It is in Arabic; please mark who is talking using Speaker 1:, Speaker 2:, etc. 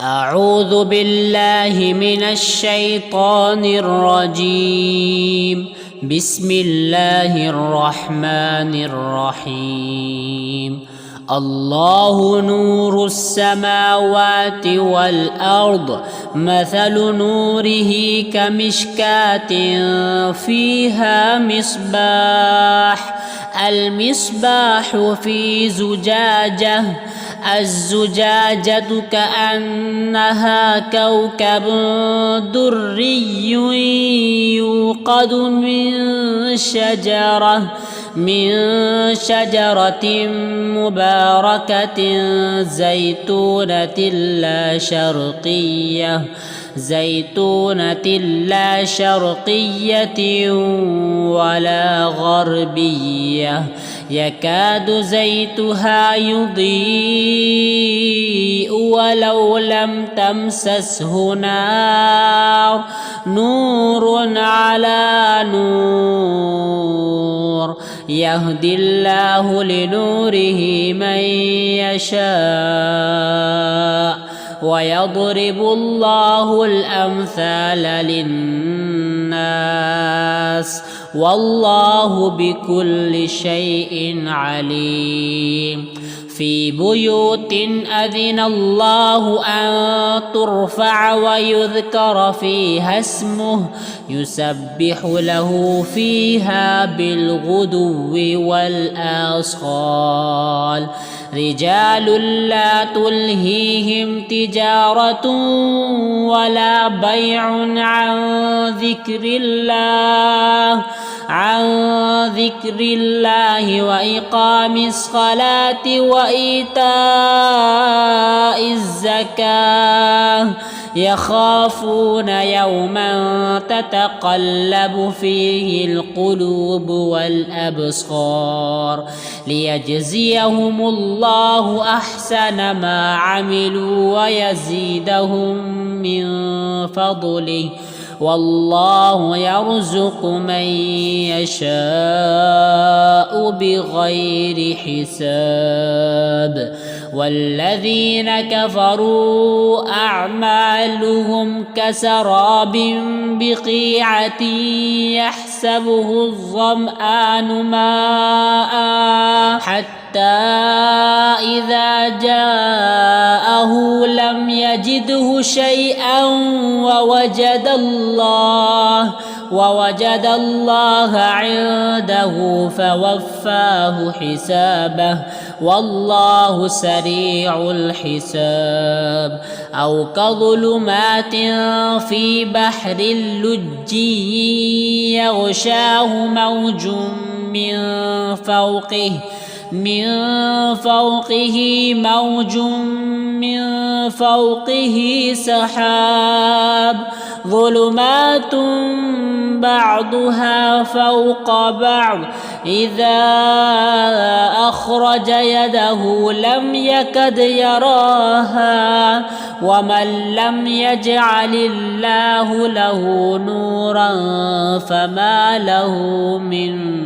Speaker 1: أعوذ بالله من الشيطان الرجيم. بسم الله الرحمن الرحيم. الله نور السماوات والأرض، مثل نوره كمشكاة فيها مصباح، المصباح في زجاجة، الزجاجة كأنها كوكب دري يوقد من شجرة مباركة زيتونة لا شرقية ولا غربية، يكاد زيتها يضيء ولو لم تمسسه نار، نور على نور، يهدي الله لنوره من يشاء ويضرب الله الأمثال للناس، والله بكل شيء عليم. في بيوت أذن الله أن ترفع ويذكر فيها اسمه يسبح له فيها بالغدو والآصال، رجال لا تلهيهم تجارة ولا بيع عن ذكر الله وإقام الصلاة وإيتاء الزكاة، يخافون يوما تتقلب فيه القلوب والأبصار، ليجزيهم الله أحسن ما عملوا ويزيدهم من فضله، والله يرزق من يشاء بغير حساب. والذين كفروا أعمالهم كسراب بقيعة يحسبه الظمآن ماء حتى إذا جاءه لم يجده شيئا ووجد الله عنده فوفاه حسابه، والله سريع الحساب. أو كظلمات في بحر اللجي يغشاه موج من فوقه سحاب، ظلمات بعضها فوق بعض، إذا أخرج يده لم يكد يراها، ومن لم يجعل الله له نورا فما له من